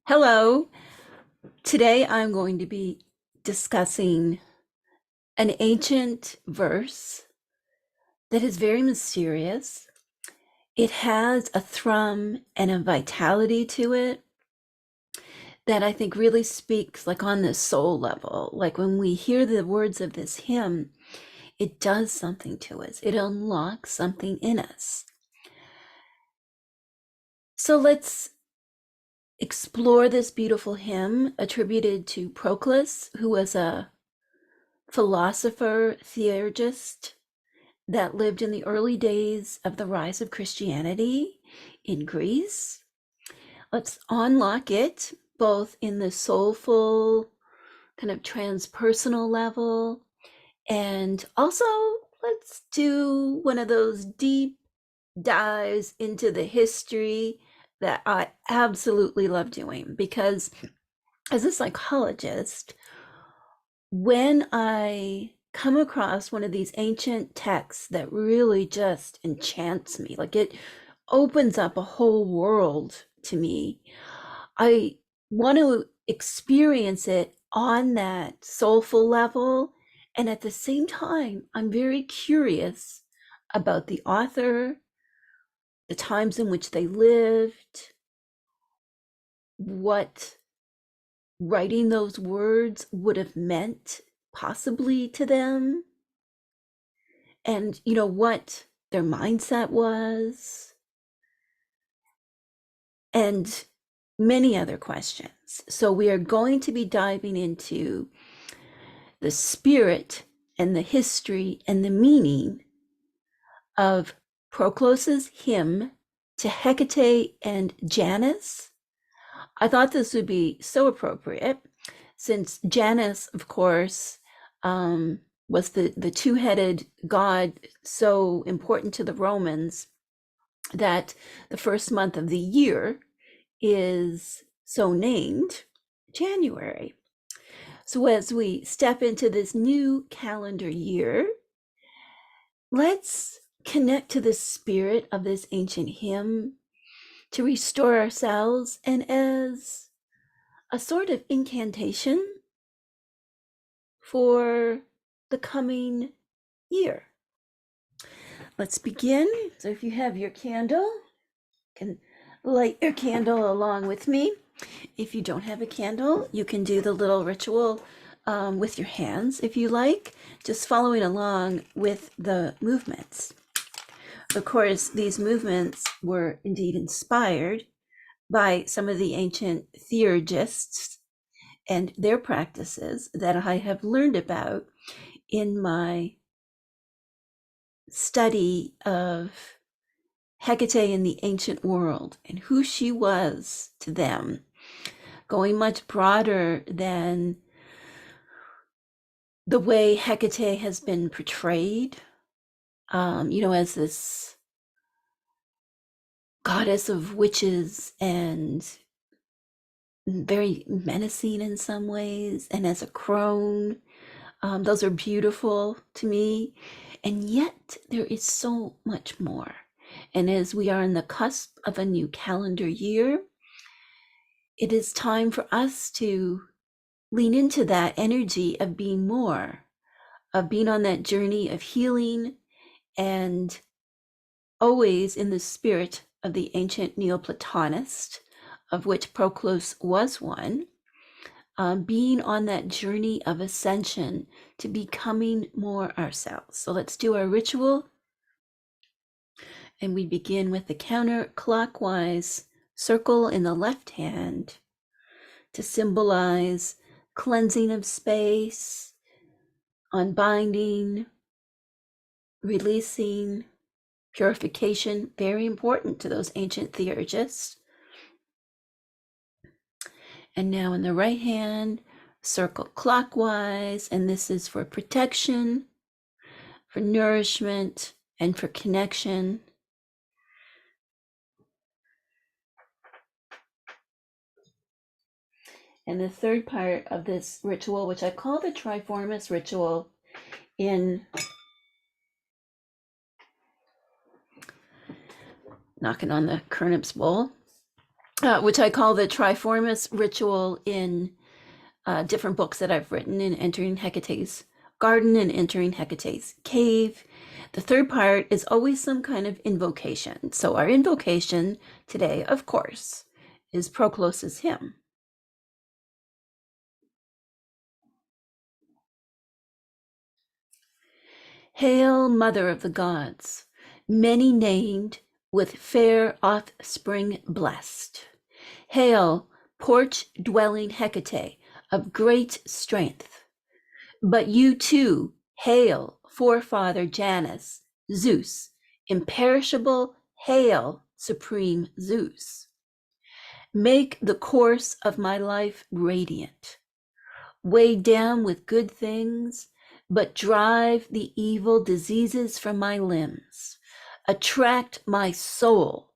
Hello. Today I'm going to be discussing an ancient verse that is very mysterious. It has a thrum and a vitality to it that I think really speaks like on the soul level. Like when we hear the words of this hymn, it does something to us. It unlocks something in us. So let's explore this beautiful hymn attributed to Proclus, who was a philosopher, theurgist that lived in the early days of the rise of Christianity in Greece. Let's unlock it both in the soulful, kind of transpersonal level, and also let's do one of those deep dives into the history that I absolutely love doing because as a psychologist, when I come across one of these ancient texts that really just enchants me, like it opens up a whole world to me, I want to experience it on that soulful level. And at the same time, I'm very curious about the author, the times in which they lived, what writing those words would have meant possibly to them, and what their mindset was, and many other questions. So we are going to be diving into the spirit and the history and the meaning of Proclus's hymn to Hekate and Janus. I thought this would be so appropriate since Janus, of course, was the two-headed god, so important to the Romans that the first month of the year is so named January. So as we step into this new calendar year, let's connect to the spirit of this ancient hymn to restore ourselves and as a sort of incantation for the coming year. Let's begin. So if you have your candle, you can light your candle along with me. If you don't have a candle, you can do the little ritual with your hands if you like, just following along with the movements. Of course, these movements were indeed inspired by some of the ancient theurgists and their practices that I have learned about in my study of Hecate in the ancient world and who she was to them, going much broader than the way Hecate has been portrayed, as this goddess of witches and very menacing in some ways, and as a crone. Those are beautiful to me. And yet there is so much more. And as we are on the cusp of a new calendar year, it is time for us to lean into that energy of being more, of being on that journey of healing, and always in the spirit of the ancient Neoplatonist, of which Proclus was one, being on that journey of ascension to becoming more ourselves. So let's do our ritual. And we begin with the counterclockwise circle in the left hand to symbolize cleansing of space, unbinding, releasing, purification, very important to those ancient theurgists. And now in the right hand, circle clockwise, and this is for protection, for nourishment, and for connection. And the third part of this ritual, which I call the Triformis ritual, in knocking on the Kernip's bowl, which I call the Triformis ritual in different books that I've written in Entering Hecate's Garden and Entering Hecate's Cave. The third part is always some kind of invocation. So our invocation today, of course, is Proclus's hymn. Hail, Mother of the Gods, many named, with fair offspring blessed. Hail, porch-dwelling Hecate of great strength. But you too, hail, forefather Janus, Zeus, imperishable, hail, supreme Zeus. Make the course of my life radiant, weighed down with good things, but drive the evil diseases from my limbs. Attract my soul,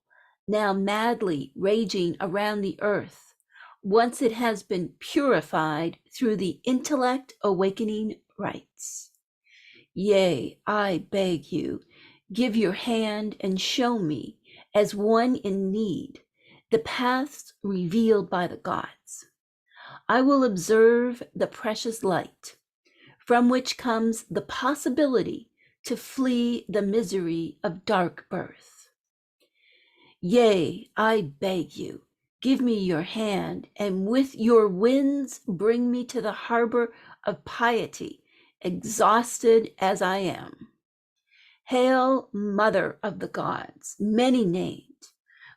now madly raging around the earth, once it has been purified through the intellect awakening rites. Yea, I beg you, give your hand and show me, as one in need, the paths revealed by the gods. I will observe the precious light, from which comes the possibility to flee the misery of dark birth. Yea, I beg you, give me your hand, and with your winds bring me to the harbor of piety, exhausted as I am. Hail, Mother of the Gods, many named,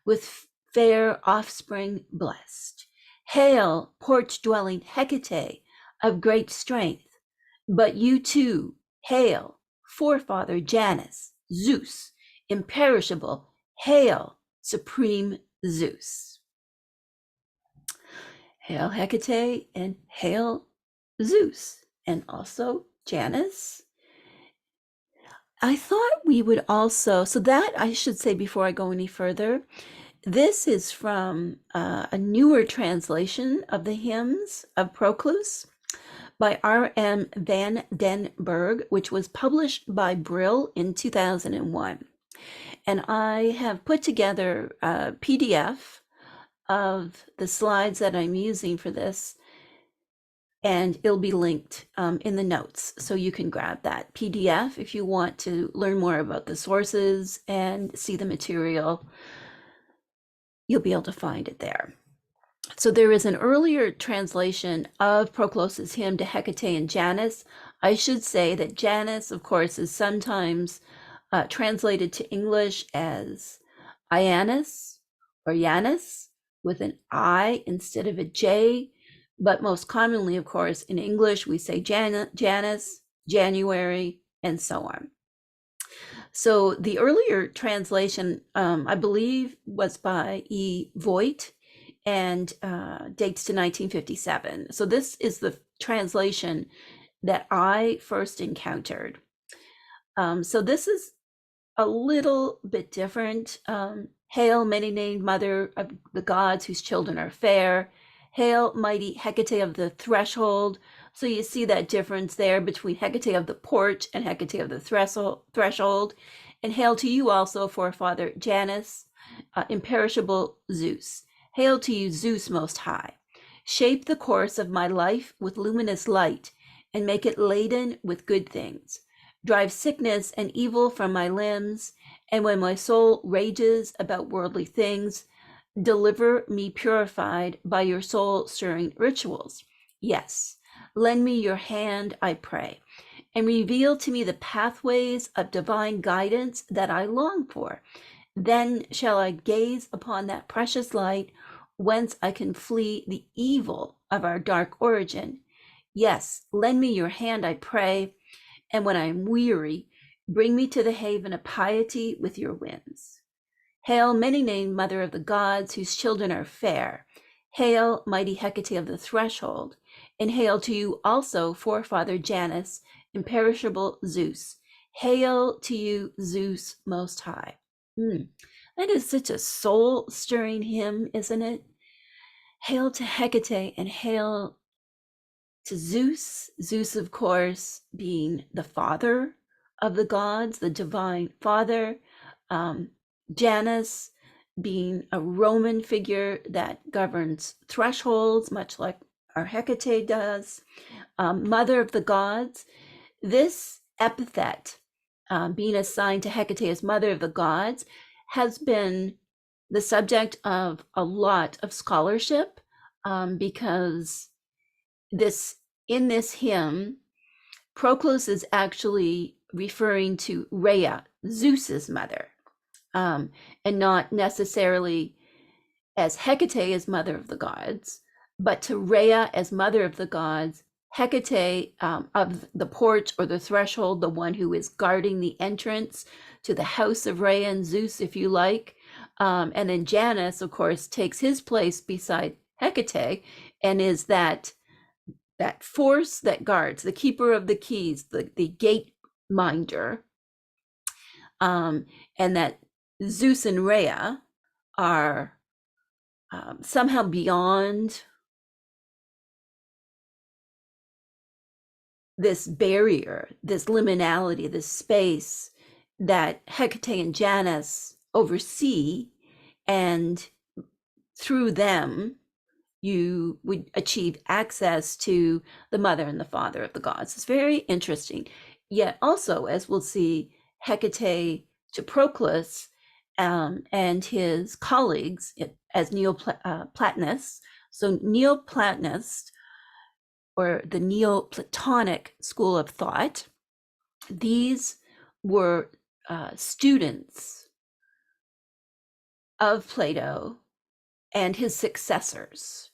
with fair offspring blessed. Hail, porch-dwelling Hecate of great strength. But you too, hail, forefather Janus, Zeus, imperishable. Hail, supreme Zeus. Hail Hecate and hail Zeus, and also Janus. I thought we would also, so that I should say before I go any further, this is from a newer translation of the hymns of Proclus by R.M. van den Berg, which was published by Brill in 2001. And I have put together a PDF of the slides that I'm using for this, and it'll be linked in the notes. So you can grab that PDF if you want to learn more about the sources and see the material. You'll be able to find it there. So there is an earlier translation of Proclus's hymn to Hekate and Janus. I should say that Janus, of course, is sometimes translated to English as Ianus or Janus with an I instead of a J. But most commonly, of course, in English, we say Janus, January, and so on. So the earlier translation, I believe, was by E. Voigt and dates to 1957. So this is the translation that I first encountered. So this is a little bit different. Hail, many-named Mother of the Gods whose children are fair. Hail, mighty Hecate of the threshold. So you see that difference there between Hecate of the porch and Hecate of the threshold. And hail to you also, forefather Janus, imperishable Zeus. Hail to you, Zeus most high. Shape the course of my life with luminous light and make it laden with good things. Drive sickness and evil from my limbs, and when my soul rages about worldly things, deliver me purified by your soul-stirring rituals. Yes, lend me your hand, I pray, and reveal to me the pathways of divine guidance that I long for. Then shall I gaze upon that precious light, whence I can flee the evil of our dark origin. Yes, lend me your hand, I pray, and when I am weary, bring me to the haven of piety with your winds. Hail, many-named Mother of the Gods, whose children are fair. Hail, mighty Hecate of the threshold. And hail to you also, forefather Janus, imperishable Zeus. Hail to you, Zeus most high. That is such a soul-stirring hymn, isn't it? Hail to Hecate and hail to Zeus. Zeus, of course, being the father of the gods, the divine father. Janus being a Roman figure that governs thresholds, much like our Hecate does, mother of the gods. This epithet, being assigned to Hecate as mother of the gods, has been the subject of a lot of scholarship, because in this hymn, Proclus is actually referring to Rhea, Zeus's mother, and not necessarily as Hecate as mother of the gods, but to Rhea as mother of the gods, Hecate, of the porch or the threshold, the one who is guarding the entrance to the house of Rhea and Zeus, if you like. And then Janus, of course, takes his place beside Hecate and is that force that guards, the keeper of the keys, the gate minder, and that Zeus and Rhea are somehow beyond this barrier, this liminality, this space that Hecate and Janus oversee, and through them you would achieve access to the mother and the father of the gods. It's very interesting. Yet also, as we'll see, Hecate to Proclus, and his colleagues as Neoplatonists. So Neoplatonists, or the Neoplatonic school of thought, these were students of Plato and his successors.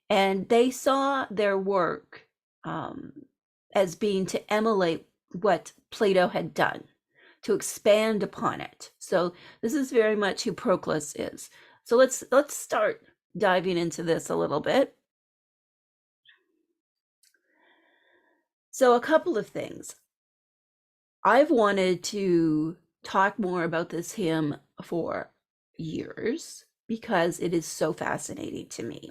And they saw their work as being to emulate what Plato had done, to expand upon it. So this is very much who Proclus is. So let's start diving into this a little bit. So a couple of things. I've wanted to talk more about this hymn for years because it is so fascinating to me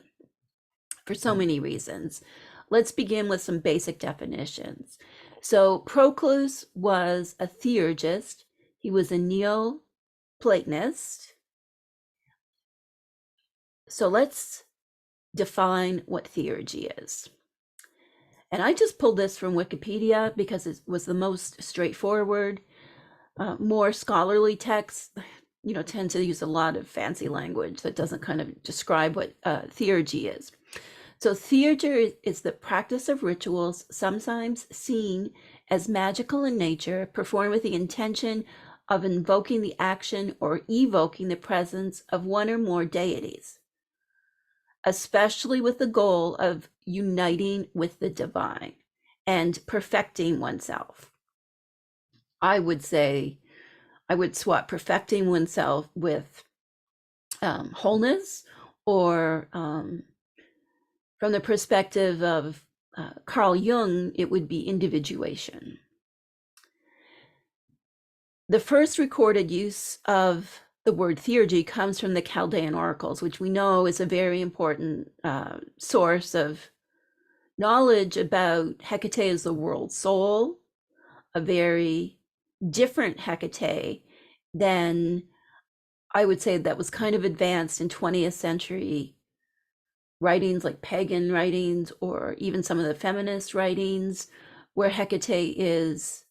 for so many reasons. Let's begin with some basic definitions. So Proclus was a theurgist. He was a Neoplatonist. So let's define what theurgy is. And I just pulled this from Wikipedia because it was the most straightforward. More scholarly texts, tend to use a lot of fancy language that doesn't kind of describe what theurgy is. So theurgy is the practice of rituals, sometimes seen as magical in nature, performed with the intention of invoking the action or evoking the presence of one or more deities, especially with the goal of uniting with the divine and perfecting oneself. I would swap perfecting oneself with wholeness, or from the perspective of Carl Jung, it would be individuation. The first recorded use of the word theurgy comes from the Chaldean oracles, which we know is a very important source of knowledge about Hecate as the world soul, a very different Hecate than, I would say, that was kind of advanced in 20th century writings, like pagan writings, or even some of the feminist writings, where Hecate is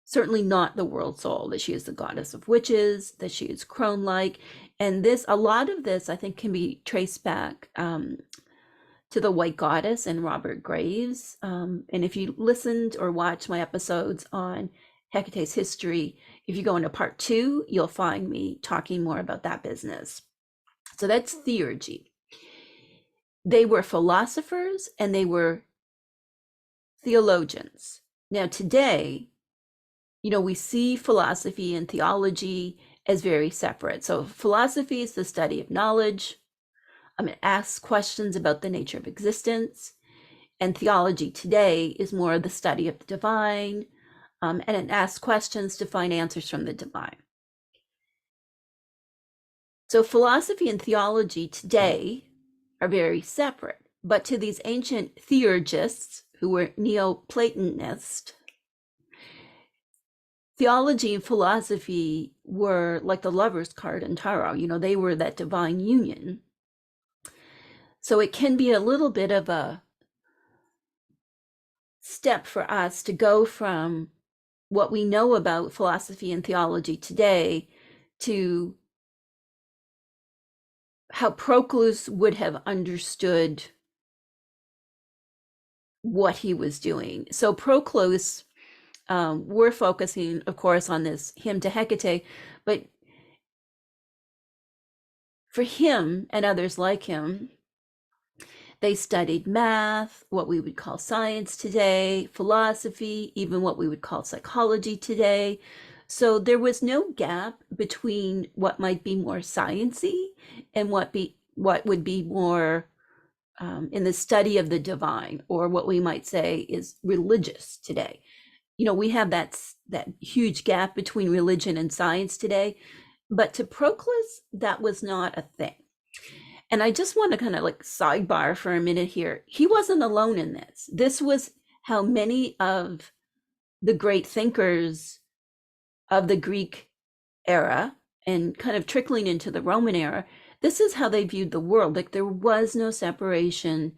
certainly not the world soul, that she is the goddess of witches, that she is crone-like. And a lot of this, I think, can be traced back to the White Goddess and Robert Graves. And if you listened or watched my episodes on Hecate's history, if you go into part 2, you'll find me talking more about that business. So that's theurgy. They were philosophers and they were theologians. Now today, we see philosophy and theology as very separate. So philosophy is the study of knowledge. It asks questions about the nature of existence. And theology today is more the study of the divine, and it asks questions to find answers from the divine. So philosophy and theology today are very separate. But to these ancient theurgists who were Neoplatonist, theology and philosophy were like the lover's card in tarot. They were that divine union. So it can be a little bit of a step for us to go from what we know about philosophy and theology today to how Proclus would have understood what he was doing. So Proclus, we're focusing, of course, on this hymn to Hekate, but for him and others like him, they studied math, what we would call science today, philosophy, even what we would call psychology today. So there was no gap between what might be more sciencey and what would be more in the study of the divine, or what we might say is religious today. We have that huge gap between religion and science today, but to Proclus, that was not a thing. And I just want to kind of like sidebar for a minute here. He wasn't alone in this. This was how many of the great thinkers of the Greek era and kind of trickling into the Roman era, this is how they viewed the world. Like there was no separation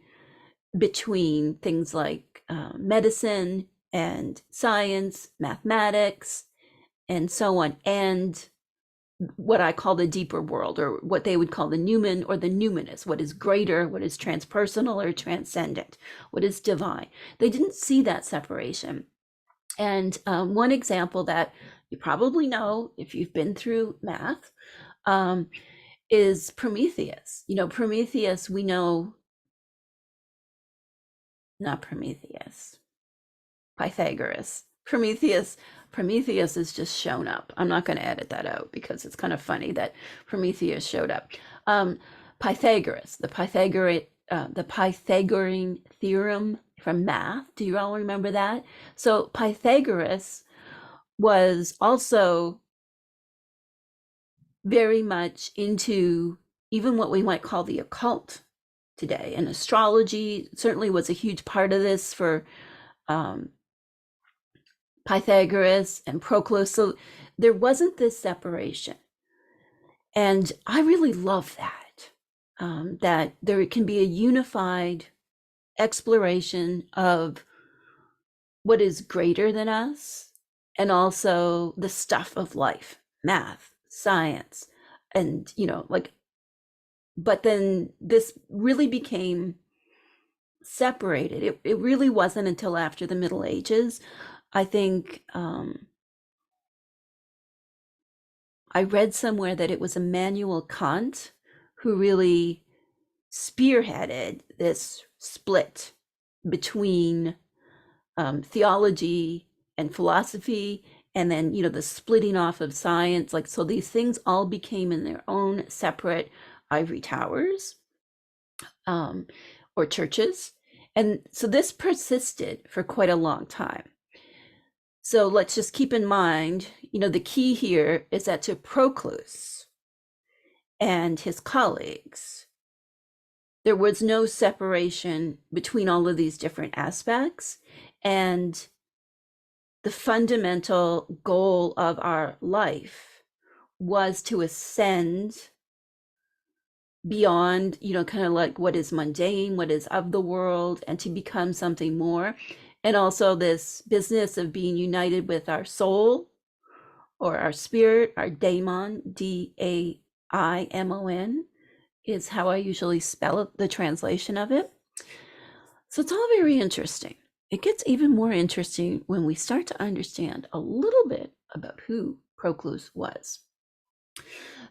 between things like medicine and science, mathematics, and so on, and what I call the deeper world, or what they would call the numen or the numinous, what is greater, what is transpersonal or transcendent, what is divine. They didn't see that separation. And one example that you probably know if you've been through math is Prometheus. Prometheus, we know, not Prometheus, Pythagoras. Prometheus is just shown up. I'm not going to edit that out because it's kind of funny that Prometheus showed up. Pythagoras, the Pythagorean theorem from math. Do you all remember that? So Pythagoras was also very much into even what we might call the occult today, and astrology certainly was a huge part of this for Pythagoras and Proclus. So there wasn't this separation. And I really love that, that there can be a unified exploration of what is greater than us, and also the stuff of life, math, science, and, but then this really became separated. It really wasn't until after the Middle Ages. I think I read somewhere that it was Immanuel Kant who really spearheaded this split between theology and philosophy, and then the splitting off of science. Like, so these things all became in their own separate ivory towers or churches, and so this persisted for quite a long time. So let's just keep in mind, the key here is that to Proclus and his colleagues, there was no separation between all of these different aspects. And the fundamental goal of our life was to ascend beyond, kind of like what is mundane, what is of the world, and to become something more. And also this business of being united with our soul or our spirit, our daimon, Daimon, is how I usually spell it, the translation of it. So it's all very interesting. It gets even more interesting when we start to understand a little bit about who Proclus was.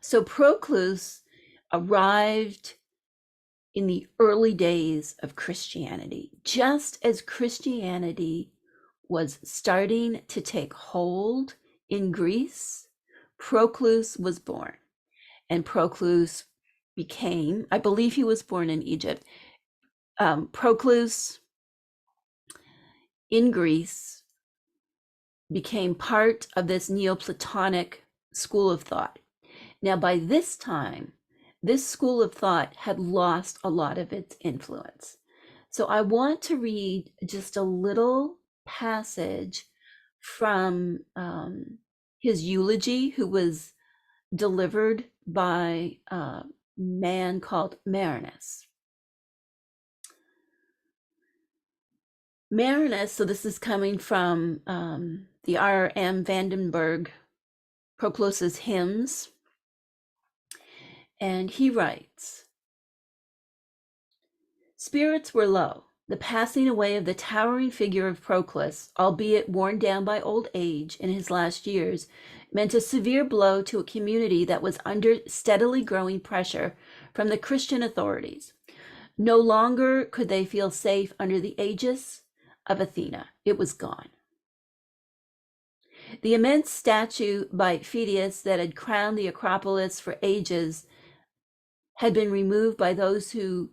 So Proclus arrived in the early days of Christianity, just as Christianity was starting to take hold in Greece. Proclus was born, and Proclus became, I believe he was born in Egypt. Proclus in Greece became part of this Neoplatonic school of thought. Now, by this time, this school of thought had lost a lot of its influence. So I want to read just a little passage from his eulogy, who was delivered by a man called Marinus. Marinus, so this is coming from the R.M. Vandenberg Proclus's hymns, and he writes, spirits were low. The passing away of the towering figure of Proclus, albeit worn down by old age in his last years, meant a severe blow to a community that was under steadily growing pressure from the Christian authorities. No longer could they feel safe under the aegis of Athena. It was gone. The immense statue by Phidias that had crowned the Acropolis for ages had been removed by those who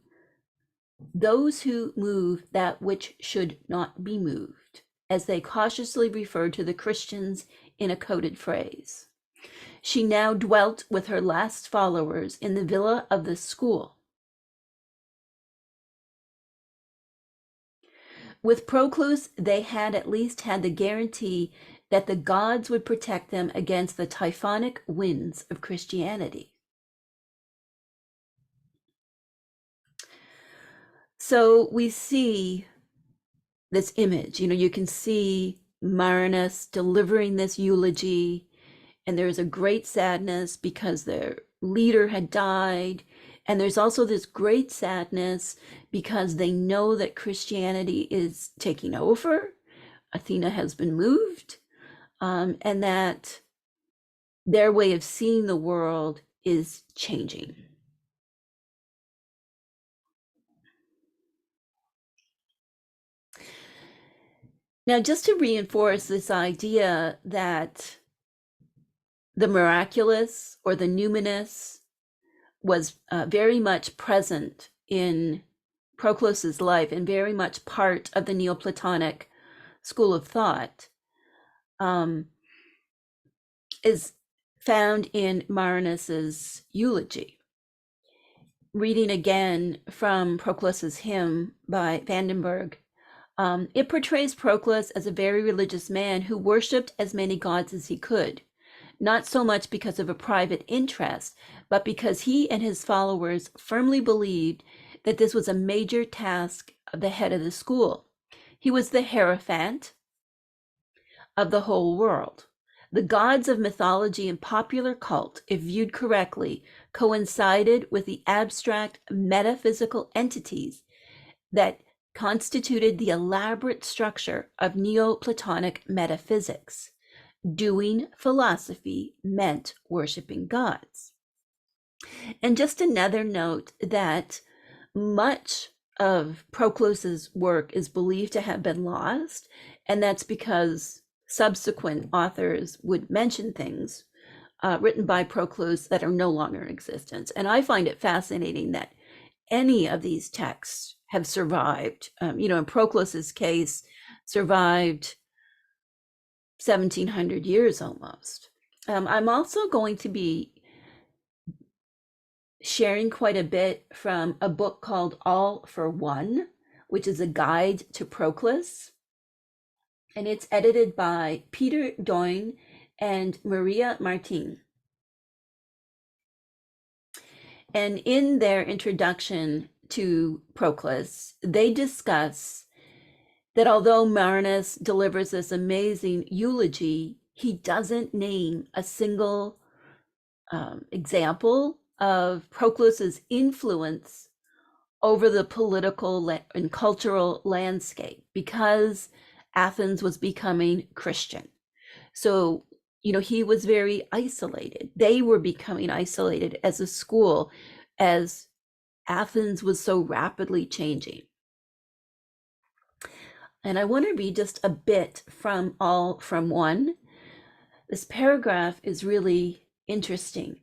move that which should not be moved, as they cautiously referred to the Christians in a coded phrase. She now dwelt with her last followers in the villa of the school. With Proclus, they had at least had the guarantee that the gods would protect them against the typhonic winds of Christianity. So we see this image, you can see Marinus delivering this eulogy, and there's a great sadness because their leader had died. And there's also this great sadness because they know that Christianity is taking over. Athena has been moved, and that their way of seeing the world is changing. Now, just to reinforce this idea that the miraculous or the numinous was very much present in Proclus's life and very much part of the Neoplatonic school of thought, is found in Marinus's eulogy. Reading again from Proclus's hymn by Vandenberg, it portrays Proclus as a very religious man who worshipped as many gods as he could, not so much because of a private interest, but because he and his followers firmly believed that this was a major task of the head of the school. He was the hierophant of the whole world. The gods of mythology and popular cult, if viewed correctly, coincided with the abstract metaphysical entities that constituted the elaborate structure of Neoplatonic metaphysics. Doing philosophy meant worshiping gods. And just another note that much of Proclus's work is believed to have been lost, and that's because subsequent authors would mention things written by Proclus that are no longer in existence. And I find it fascinating that any of these texts have survived. In Proclus's case, survived 1700 years almost. I'm also going to be sharing quite a bit from a book called All for One, which is a guide to Proclus. And it's edited by Peter Doyne and Maria Martin. And in their introduction to Proclus, they discuss that although Marinus delivers this amazing eulogy, he doesn't name a single example of Proclus's influence over the political and cultural landscape because Athens was becoming Christian. So, he was very isolated. They were becoming isolated as a school as Athens was so rapidly changing. And I want to read just a bit from All from One. This paragraph is really interesting.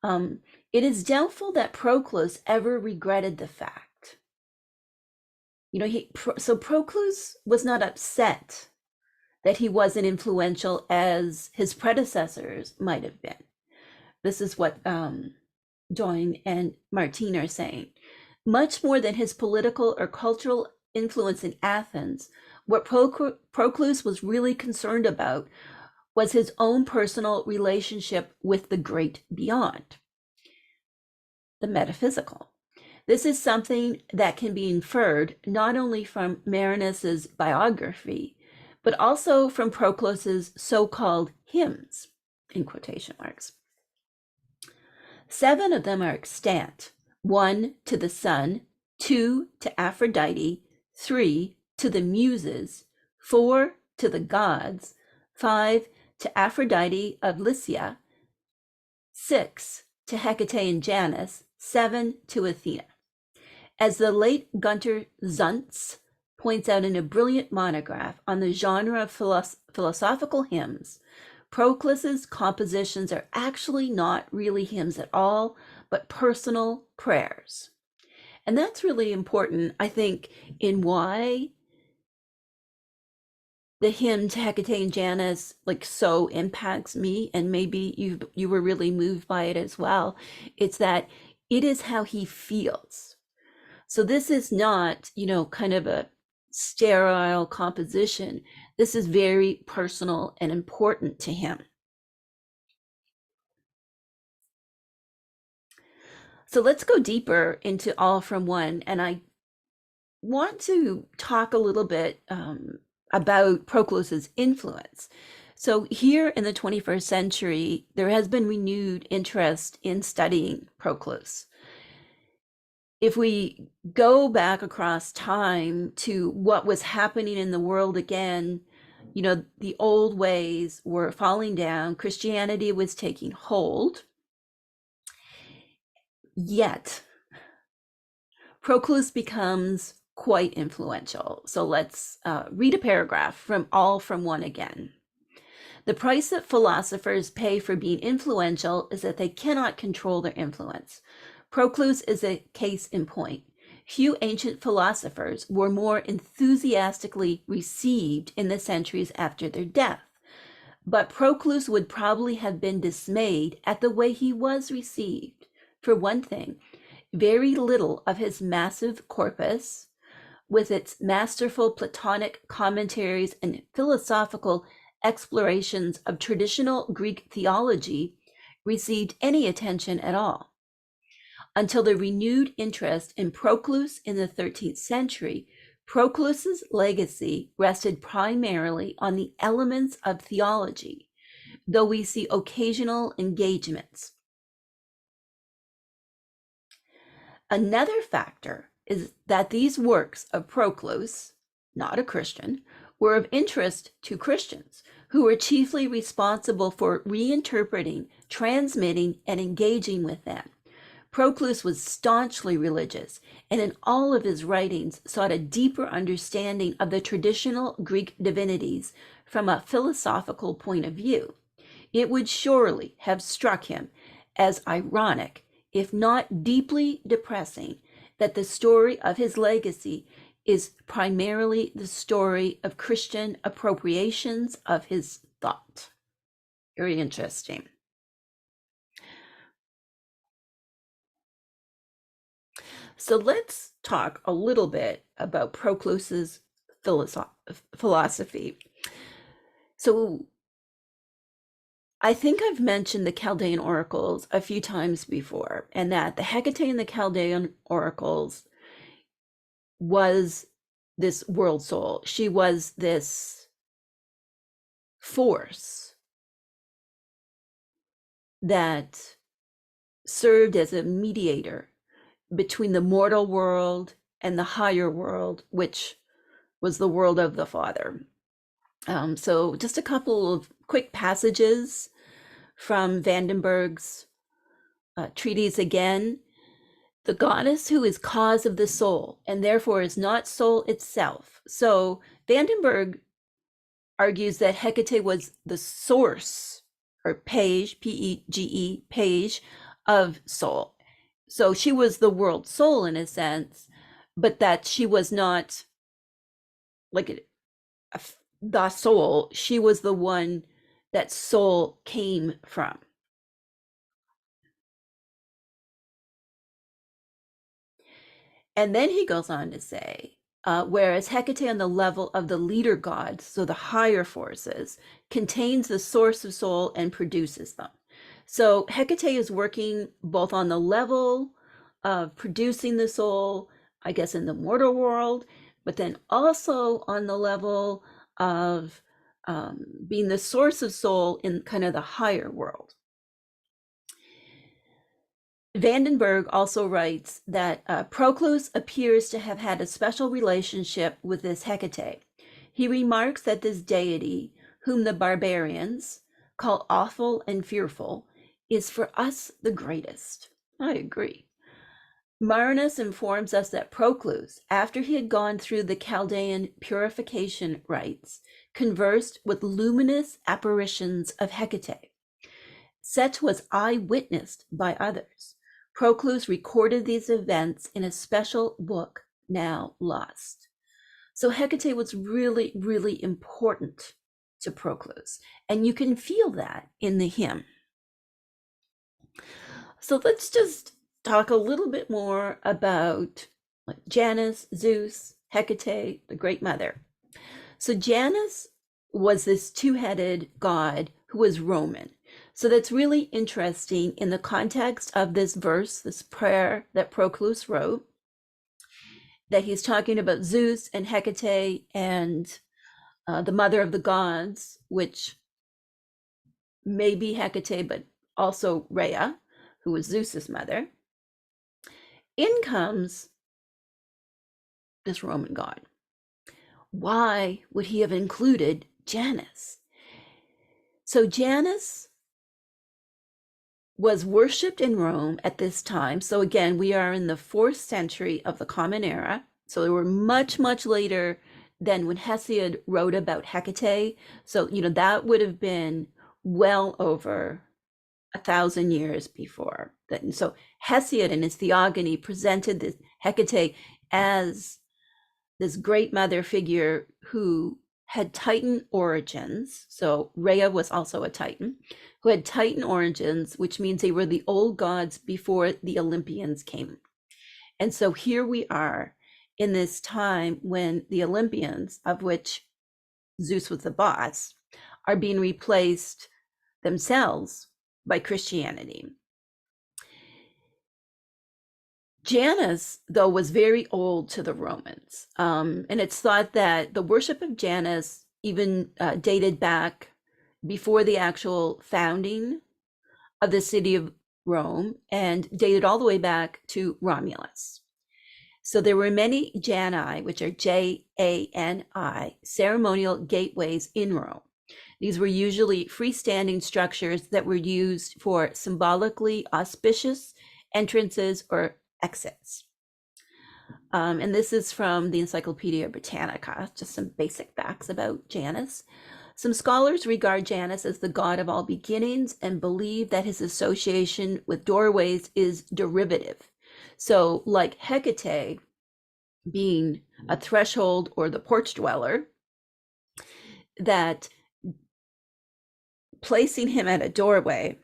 It is doubtful that Proclus ever regretted the fact. So Proclus was not upset that he wasn't influential as his predecessors might have been. This is what Doyne and Martin are saying. Much more than his political or cultural influence in Athens, what Proclus was really concerned about was his own personal relationship with the great beyond, the metaphysical. This is something that can be inferred not only from Marinus's biography, but also from Proclus's so-called hymns, in quotation marks. 7 of them are extant: 1 to the sun, 2 to Aphrodite, 3 to the muses, 4 to the gods, 5 to Aphrodite of Lycia, 6 to Hekate and Janus, 7 to Athena. As the late Gunter Zuntz points out in a brilliant monograph on the genre of philosophical hymns, Proclus's compositions are actually not really hymns at all, but personal prayers. And that's really important, I think, in why the hymn to Hekate and Janus so impacts me, and maybe you were really moved by it as well. It's that it is how he feels. So this is not, kind of a sterile composition. This is very personal and important to him. So let's go deeper into All from One, and I want to talk a little bit about Proclus's influence. So here in the 21st century, there has been renewed interest in studying Proclus. If we go back across time to what was happening in the world again, the old ways were falling down, Christianity was taking hold. Yet, Proclus becomes quite influential. So let's read a paragraph from All from One again. The price that philosophers pay for being influential is that they cannot control their influence. Proclus is a case in point. Few ancient philosophers were more enthusiastically received in the centuries after their death. But Proclus would probably have been dismayed at the way he was received. For one thing, very little of his massive corpus, with its masterful Platonic commentaries and philosophical explorations of traditional Greek theology, received any attention at all. Until the renewed interest in Proclus in the 13th century, Proclus's legacy rested primarily on the elements of theology, though we see occasional engagements. Another factor is that these works of Proclus, not a Christian, were of interest to Christians, who were chiefly responsible for reinterpreting, transmitting, and engaging with them. Proclus was staunchly religious, and in all of his writings sought a deeper understanding of the traditional Greek divinities from a philosophical point of view. It would surely have struck him as ironic, if not deeply depressing, that the story of his legacy is primarily the story of Christian appropriations of his thought. Very interesting. So let's talk a little bit about Proclus's philosophy. So I think I've mentioned the Chaldean oracles a few times before, and that the Hekate and the Chaldean oracles was this world soul. She was this force that served as a mediator between the mortal world and the higher world, which was the world of the Father. So just a couple of quick passages from Vandenberg's treatise again. The goddess who is cause of the soul, and therefore is not soul itself. So Vandenberg argues that Hecate was the source, or page, P-E-G-E, page of soul. So she was the world soul in a sense, but that she was not the soul. She was the one that soul came from. And then he goes on to say, whereas Hecate on the level of the leader gods, so the higher forces, contains the source of soul and produces them. So Hecate is working both on the level of producing the soul, I guess, in the mortal world, but then also on the level of being the source of soul in kind of the higher world. Vandenberg also writes that Proclus appears to have had a special relationship with this Hecate. He remarks that this deity, whom the barbarians call awful and fearful, is for us the greatest. I agree. Marinus informs us that Proclus, after he had gone through the Chaldean purification rites, conversed with luminous apparitions of Hecate. Such was eye-witnessed by others. Proclus recorded these events in a special book now lost. So Hecate was really, really important to Proclus, and you can feel that in the hymn. So let's just talk a little bit more about Janus, Zeus, Hecate, the Great Mother. So Janus was this two-headed god who was Roman. So that's really interesting in the context of this verse, this prayer that Proclus wrote, that he's talking about Zeus and Hecate and the mother of the gods, which may be Hecate, but also Rhea, who was Zeus's mother. In comes this Roman god. Why would he have included Janus? So Janus was worshipped in Rome at this time. So again, we are in the 4th century of the Common Era. So they were much, much later than when Hesiod wrote about Hecate. So, that would have been well over 1,000 years before that. So Hesiod in his Theogony presented this Hecate as this great mother figure who had Titan origins. So Rhea was also a Titan, who had Titan origins, which means they were the old gods before the Olympians came. And so here we are in this time when the Olympians, of which Zeus was the boss, are being replaced themselves by Christianity. Janus, though, was very old to the Romans, and it's thought that the worship of Janus even dated back before the actual founding of the city of Rome and dated all the way back to Romulus. So there were many Jani, which are Jani, ceremonial gateways in Rome. These were usually freestanding structures that were used for symbolically auspicious entrances or exits. And this is from the Encyclopedia Britannica, just some basic facts about Janus. Some scholars regard Janus as the god of all beginnings and believe that his association with doorways is derivative. So like Hecate being a threshold or the porch dweller, that placing him at a doorway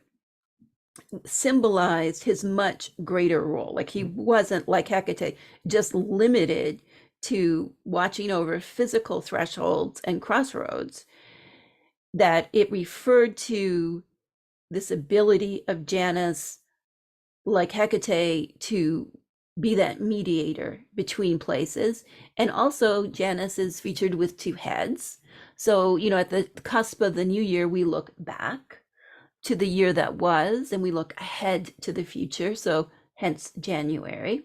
symbolized his much greater role. Like he wasn't like Hecate, just limited to watching over physical thresholds and crossroads, that it referred to this ability of Janus, like Hecate, to be that mediator between places. And also Janus is featured with 2 heads. So, at the cusp of the new year, we look back to the year that was, and we look ahead to the future. So hence January.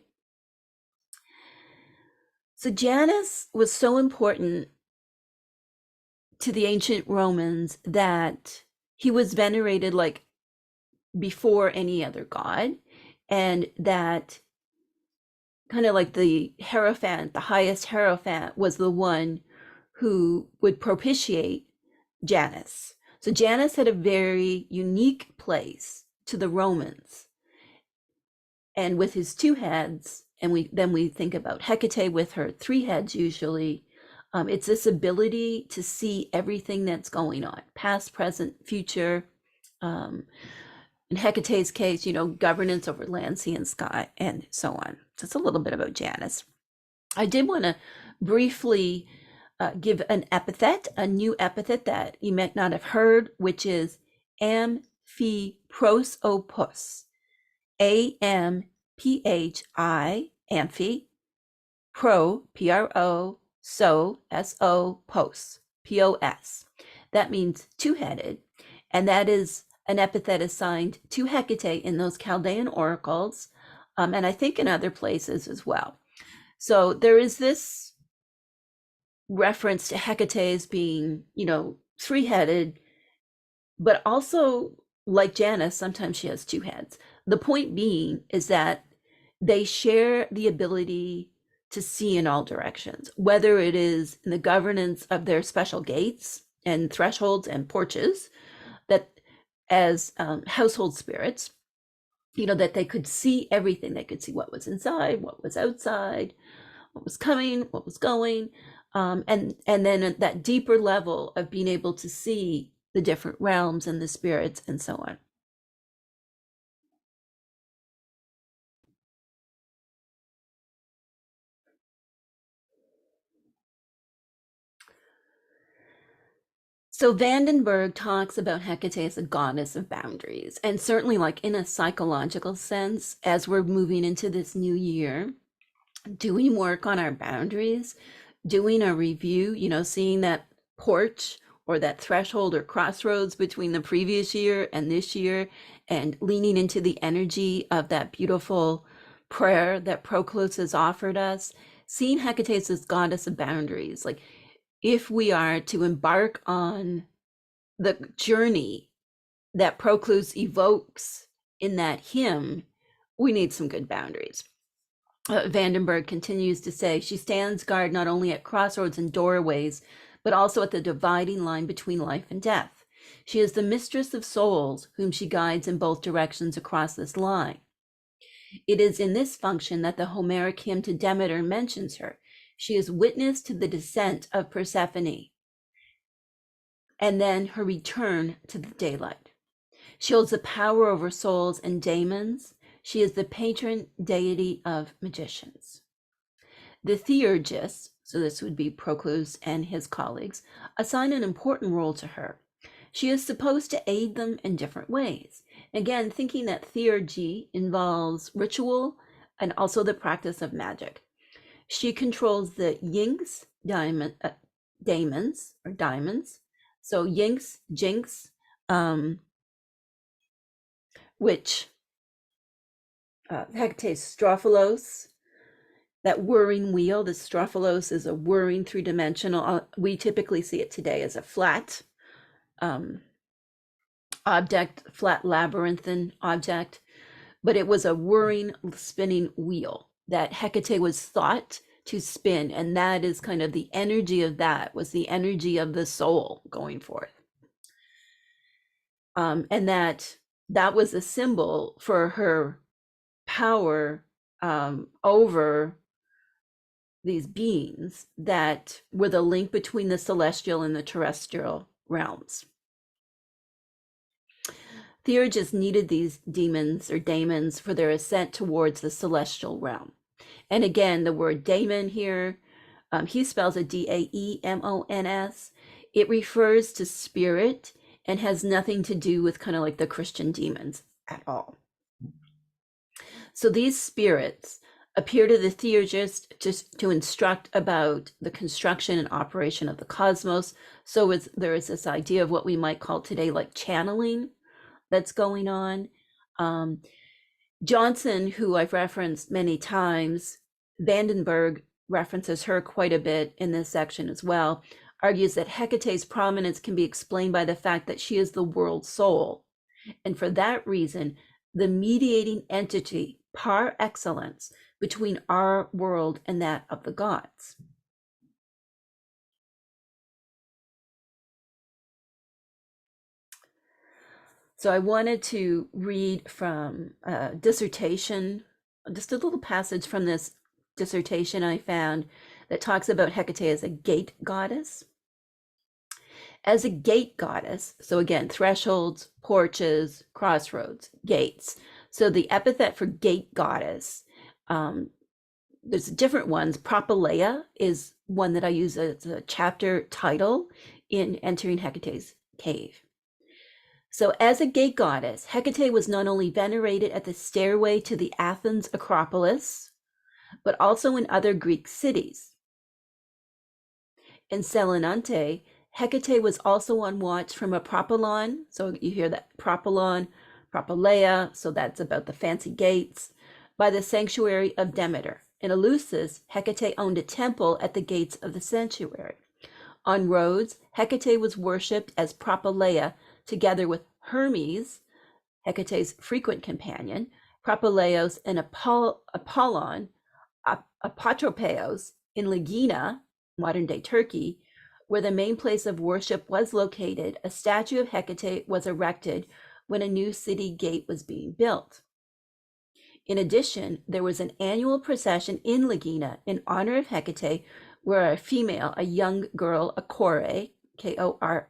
So Janus was so important to the ancient Romans that he was venerated like before any other god, and that kind of like the Hierophant, the highest Hierophant, was the one who would propitiate Janus. So Janus had a very unique place to the Romans. And with his 2 heads, and we think about Hecate with her 3 heads usually, it's this ability to see everything that's going on, past, present, future. In Hecate's case, governance over land, sea, and sky, and so on. So it's a little bit about Janus. I did want to briefly give an epithet, a new epithet that you might not have heard, which is amphiphrosopus. AMPHI, amphi, pro, so, pos. That means two-headed, and that is an epithet assigned to Hecate in those Chaldean oracles, and I think in other places as well. So there is this reference to Hecate as being, three-headed, but also like Janus, sometimes she has two heads. The point being is that they share the ability to see in all directions, whether it is in the governance of their special gates and thresholds and porches, that as household spirits, that they could see everything. They could see what was inside, what was outside, what was coming, what was going, and then at that deeper level of being able to see the different realms and the spirits and so on. So Vandenberg talks about Hecate as a goddess of boundaries, and certainly like in a psychological sense, as we're moving into this new year, doing work on our boundaries, doing a review, seeing that porch or that threshold or crossroads between the previous year and this year, and leaning into the energy of that beautiful prayer that Proclus has offered us, seeing Hecate as goddess of boundaries. Like, if we are to embark on the journey that Proclus evokes in that hymn, we need some good boundaries. Vandenberg continues to say, she stands guard not only at crossroads and doorways, but also at the dividing line between life and death. She is the mistress of souls, whom she guides in both directions across this line. It is in this function that the Homeric hymn to Demeter mentions her. She is witness to the descent of Persephone, and then her return to the daylight. She holds the power over souls and daemons. She is the patron deity of magicians. The theurgists, so this would be Proclus and his colleagues, assign an important role to her. She is supposed to aid them in different ways. Again, thinking that theurgy involves ritual and also the practice of magic. She controls the yinks, daemons, or diamonds. So yinks, jinx, which Hecate's strophalos, that whirring wheel. The strophalos is a whirring three-dimensional. We typically see it today as a flat object, flat labyrinthine object, but it was a whirring, spinning wheel that Hecate was thought to spin, and that is kind of the energy of that, was the energy of the soul going forth. And that was a symbol for her power over these beings that were the link between the celestial and the terrestrial realms. Theurgists needed these demons or daemons for their ascent towards the celestial realm. And again, the word daemon here, he spells it Daemons. It refers to spirit and has nothing to do with kind of like the Christian demons at all. So these spirits appear to the theurgist just to instruct about the construction and operation of the cosmos. So there is this idea of what we might call today like channeling that's going on. Johnson, who I've referenced many times, Vandenberg references her quite a bit in this section as well, argues that Hecate's prominence can be explained by the fact that she is the world soul. And for that reason, the mediating entity par excellence between our world and that of the gods. So I wanted to read from a dissertation, just a little passage from this dissertation I found that talks about Hecate as a gate goddess. As a gate goddess, so again, thresholds, porches, crossroads, gates. So the epithet for gate goddess there's different ones. Propylaea is one that I use as a chapter title in Entering Hecate's Cave. So, as a gate goddess, Hecate was not only venerated at the stairway to the Athens Acropolis, but also in other Greek cities. In Selinunte, Hecate was also on watch from a propylon. So you hear that propylon, propylaea, so that's about the fancy gates, by the sanctuary of Demeter. In Eleusis, Hecate owned a temple at the gates of the sanctuary. On Rhodes, Hecate was worshipped as propylaea together with Hermes, Hecate's frequent companion, Propylaeos, and Apollon, Apotropeos, in Legina, modern-day Turkey, where the main place of worship was located. A statue of Hecate was erected when a new city gate was being built. In addition, there was an annual procession in Legina in honor of Hecate, where a female, a young girl, a Kore, Kore,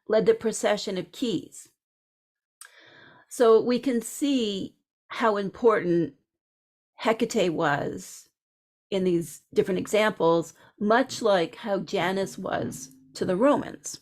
led the procession of keys. So we can see how important Hecate was in these different examples, much like how Janus was to the Romans.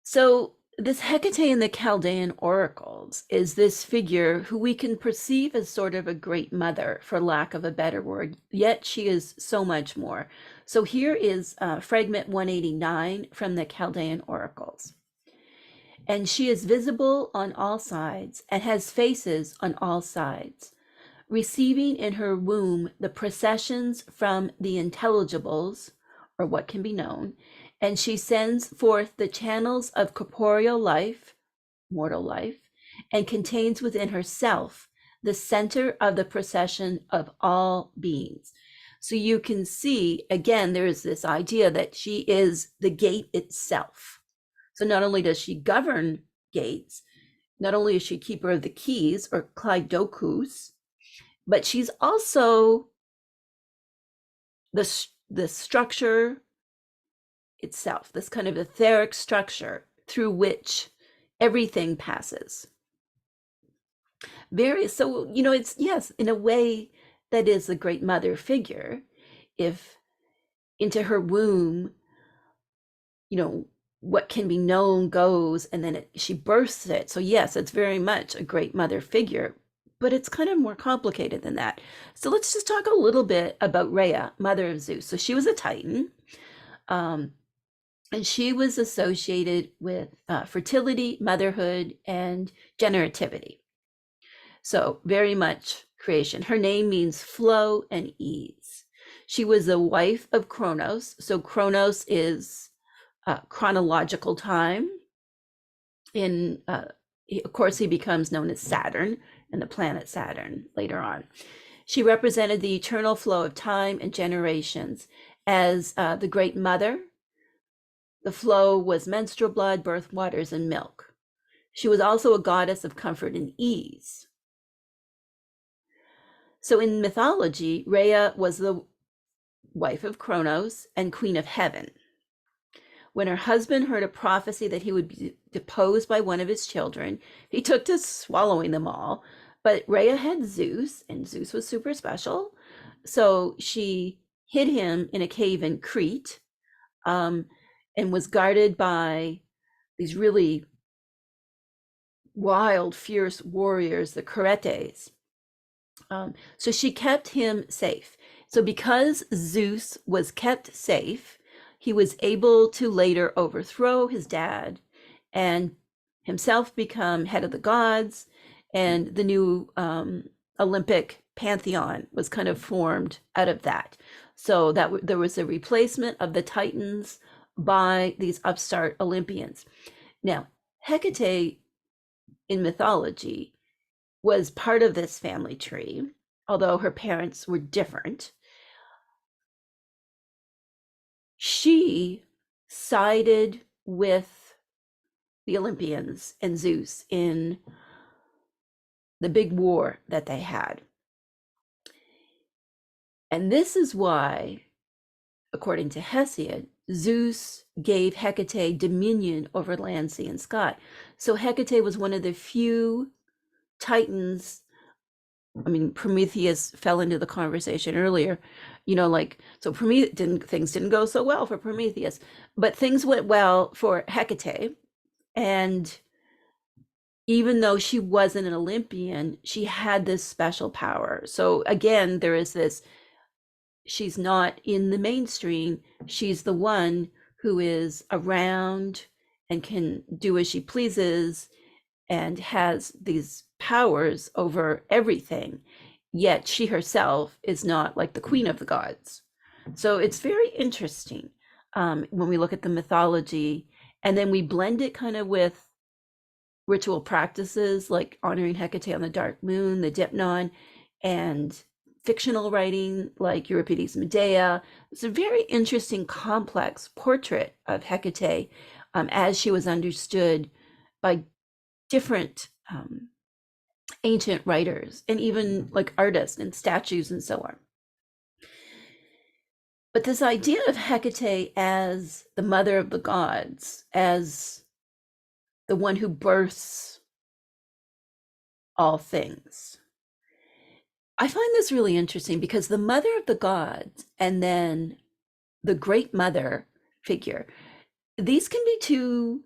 So this Hecate in the Chaldean oracles is this figure who we can perceive as sort of a great mother, for lack of a better word, yet she is so much more. So here is fragment 189 from the Chaldean oracles. And she is visible on all sides and has faces on all sides, receiving in her womb the processions from the intelligibles, or what can be known, and she sends forth the channels of corporeal life, mortal life, and contains within herself the center of the procession of all beings. So you can see, again, there is this idea that she is the gate itself. So not only does she govern gates, not only is she keeper of the keys, or Kleidokus, but she's also the structure itself, this kind of etheric structure through which everything passes. So, it's, yes, in a way, that is a great mother figure. If into her womb, what can be known goes, and then she births it. So yes, it's very much a great mother figure, but it's kind of more complicated than that. So let's just talk a little bit about Rhea, mother of Zeus. So she was a Titan, and she was associated with fertility, motherhood, and generativity. So very much creation. Her name means flow and ease. She was the wife of Kronos. So Kronos is chronological time. Of course, he becomes known as Saturn and the planet Saturn later on. She represented the eternal flow of time and generations. As the great mother, the flow was menstrual blood, birth waters, and milk. She was also a goddess of comfort and ease. So in mythology, Rhea was the wife of Kronos and queen of heaven. When her husband heard a prophecy that he would be deposed by one of his children, he took to swallowing them all. But Rhea had Zeus, and Zeus was super special. So she hid him in a cave in Crete, and was guarded by these really wild, fierce warriors, the Curetes. So she kept him safe. So because Zeus was kept safe, he was able to later overthrow his dad and himself become head of the gods, and the new Olympic pantheon was kind of formed out of that. So that there was a replacement of the Titans by these upstart Olympians. Now, Hecate in mythology was part of this family tree, although her parents were different. She sided with the Olympians and Zeus in the big war that they had. And this is why, according to Hesiod, Zeus gave Hecate dominion over land, sea, and sky. So Hecate was one of the few Titans I mean, Prometheus fell into the conversation earlier, like, so things didn't go so well for Prometheus, but things went well for Hecate. And even though she wasn't an Olympian, she had this special power. So again, there is this, she's not in the mainstream. She's the one who is around and can do as she pleases and has these powers over everything. Yet she herself is not like the queen of the gods. So it's very interesting when we look at the mythology, and then we blend it kind of with ritual practices like honoring Hecate on the dark moon, the Dipnon, and fictional writing like Euripides' Medea. It's a very interesting, complex portrait of Hecate as she was understood by different ancient writers and even like artists and statues and so on. But this idea of Hecate as the mother of the gods, as the one who births all things, I find this really interesting because the mother of the gods and then the great mother figure, these can be two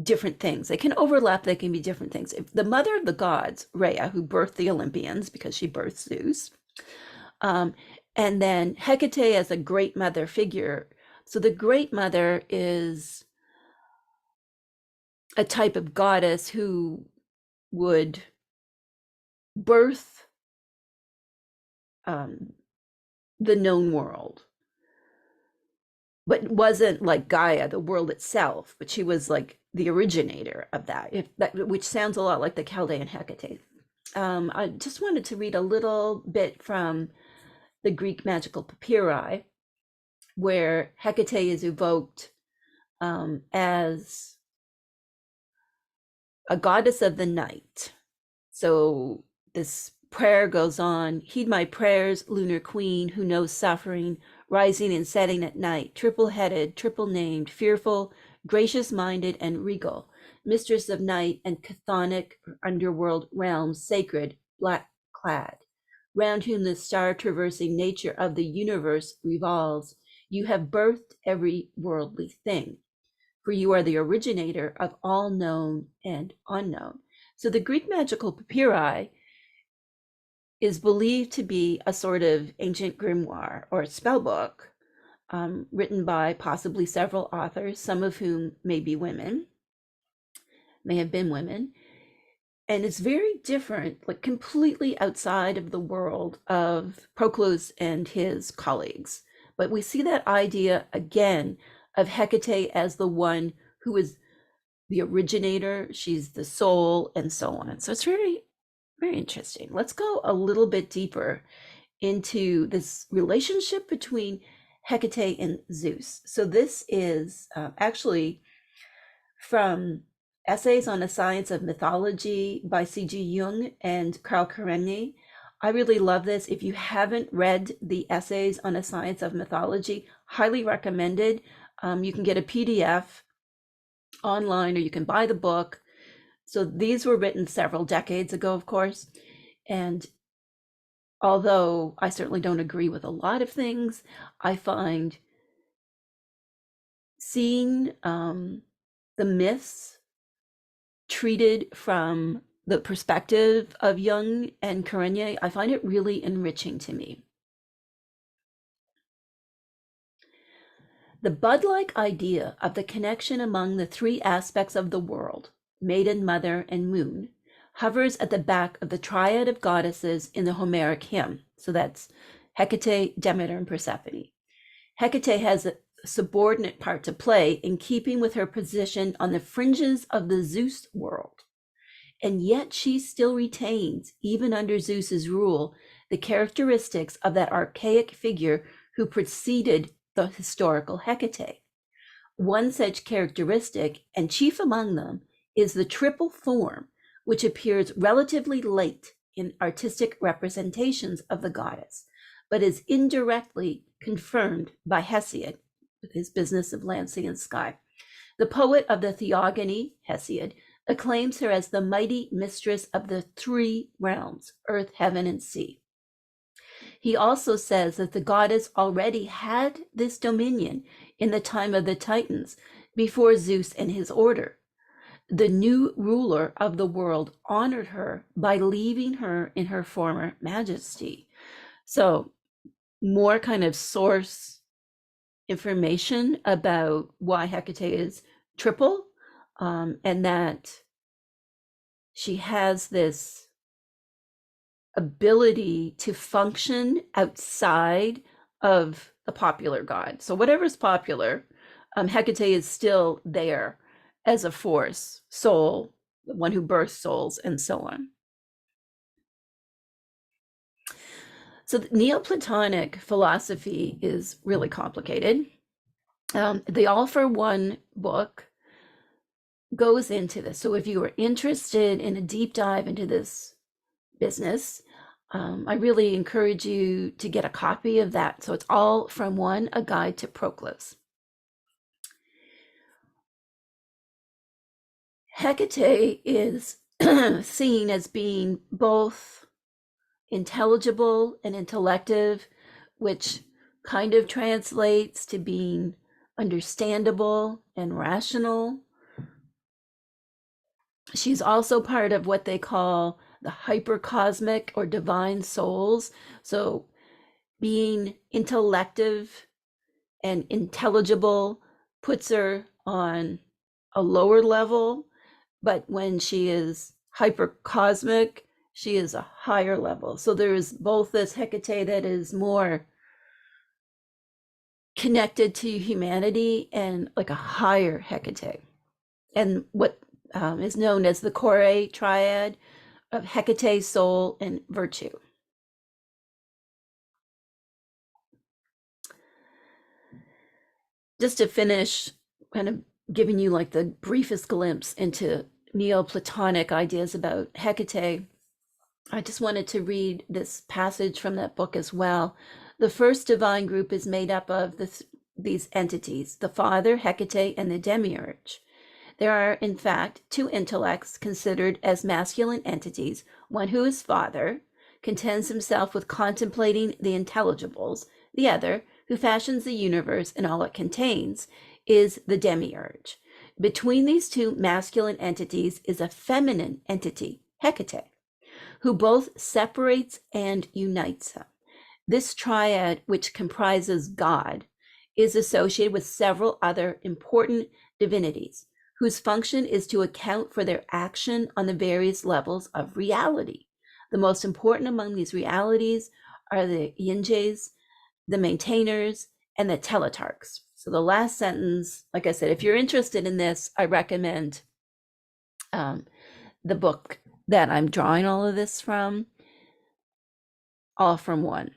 different things. They can overlap, they can be different things. If the mother of the gods, Rhea, who birthed the Olympians because she birthed Zeus, and then Hecate as a great mother figure. So the great mother is a type of goddess who would birth the known world, but wasn't like Gaia, the world itself, but she was like the originator of that, which sounds a lot like the Chaldean Hecate. I just wanted to read a little bit from the Greek magical papyri, where Hecate is evoked as a goddess of the night. So this prayer goes on: heed my prayers, lunar queen, who knows suffering, rising and setting at night, triple-headed, triple-named, fearful, gracious-minded, and regal, mistress of night and chthonic underworld realms, sacred, black-clad, round whom the star-traversing nature of the universe revolves. You have birthed every worldly thing, for you are the originator of all known and unknown. So the Greek magical papyri is believed to be a sort of ancient grimoire or spell book written by possibly several authors, some of whom may be women, may have been women. And it's very different, like completely outside of the world of Proclus and his colleagues. But we see that idea again of Hecate as the one who is the originator, she's the soul, and so on. So it's very, very interesting. Let's go a little bit deeper into this relationship between Hecate and Zeus. So this is actually from Essays on the Science of Mythology by C.G. Jung and Carl Karenyi. I really love this. If you haven't read the Essays on the Science of Mythology, highly recommended. You can get a PDF online or you can buy the book. So these were written several decades ago, of course. And although I certainly don't agree with a lot of things, I find seeing the myths treated from the perspective of Jung and Karenyi, I find it really enriching to me. The bud-like idea of the connection among the three aspects of the world, maiden, mother, and moon, hovers at the back of the triad of goddesses in the Homeric hymn. So that's Hecate, Demeter, and Persephone. Hecate has a subordinate part to play in keeping with her position on the fringes of the Zeus world. And yet she still retains, even under Zeus's rule, the characteristics of that archaic figure who preceded the historical Hecate. One such characteristic, and chief among them, is the triple form, which appears relatively late in artistic representations of the goddess, but is indirectly confirmed by Hesiod, with his business of land, sea, and sky. The poet of the Theogony, Hesiod, acclaims her as the mighty mistress of the three realms, earth, heaven, and sea. He also says that the goddess already had this dominion in the time of the Titans, before Zeus and his order. The new ruler of the world honored her by leaving her in her former majesty. So, more kind of source information about why Hecate is triple, and that she has this ability to function outside of the popular god. So whatever's popular, Hecate is still there as a force, soul, the one who births souls, and so on. So the Neoplatonic philosophy is really complicated. The All for One book goes into this. So if you are interested in a deep dive into this business, I really encourage you to get a copy of that. So it's All from One, A Guide to Proclus. Hecate is seen as being both intelligible and intellective, which kind of translates to being understandable and rational. She's also part of what they call the hypercosmic or divine souls. So being intellective and intelligible puts her on a lower level, but when she is hypercosmic, she is a higher level. So there's both this Hecate that is more connected to humanity and like a higher Hecate. And what is known as the Core triad of Hecate, soul, and virtue. Just to finish, kind of giving you like the briefest glimpse into Neoplatonic ideas about Hecate, I just wanted to read this passage from that book as well. The first divine group is made up of these entities, the Father, Hecate, and the Demiurge. There are, in fact, two intellects considered as masculine entities, one who is Father, contents himself with contemplating the intelligibles, the other, who fashions the universe and all it contains, is the Demiurge. Between these two masculine entities is a feminine entity, Hecate, who both separates and unites them. This triad, which comprises God, is associated with several other important divinities, whose function is to account for their action on the various levels of reality. The most important among these realities are the yinjes, the maintainers, and the teletarchs. So the last sentence, like I said, if you're interested in this, I recommend the book that I'm drawing all of this from, All from One.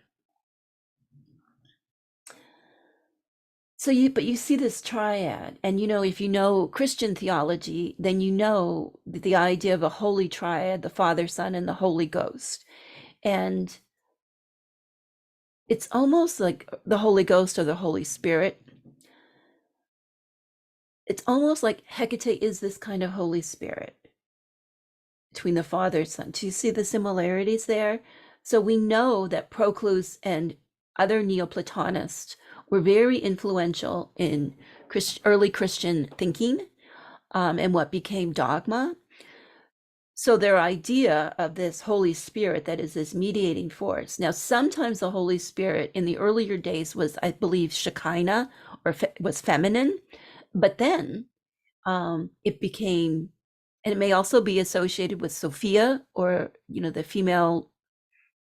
So you see this triad, and if you know Christian theology, then you know the idea of a holy triad, the Father, Son, and the Holy Ghost. And it's almost like the Holy Ghost or the Holy Spirit. It's almost like Hecate is this kind of Holy Spirit between the Father and Son. Do you see the similarities there? So we know that Proclus and other Neoplatonists were very influential in early Christian thinking, and what became dogma. So their idea of this Holy Spirit that is this mediating force. Now, sometimes the Holy Spirit in the earlier days was, I believe, Shekinah, or was feminine, but then it became, and it may also be associated with Sophia, or the female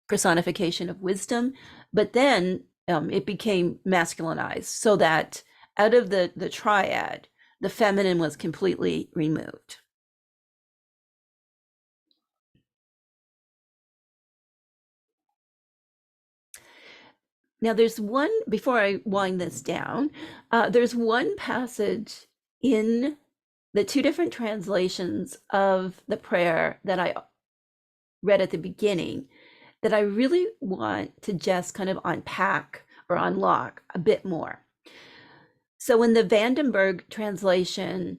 personification of wisdom, but then it became masculinized, so that out of the triad, the feminine was completely removed. Now, there's one, before I wind this down, there's one passage in the two different translations of the prayer that I read at the beginning that I really want to just kind of unpack or unlock a bit more. So in the Vandenberg translation,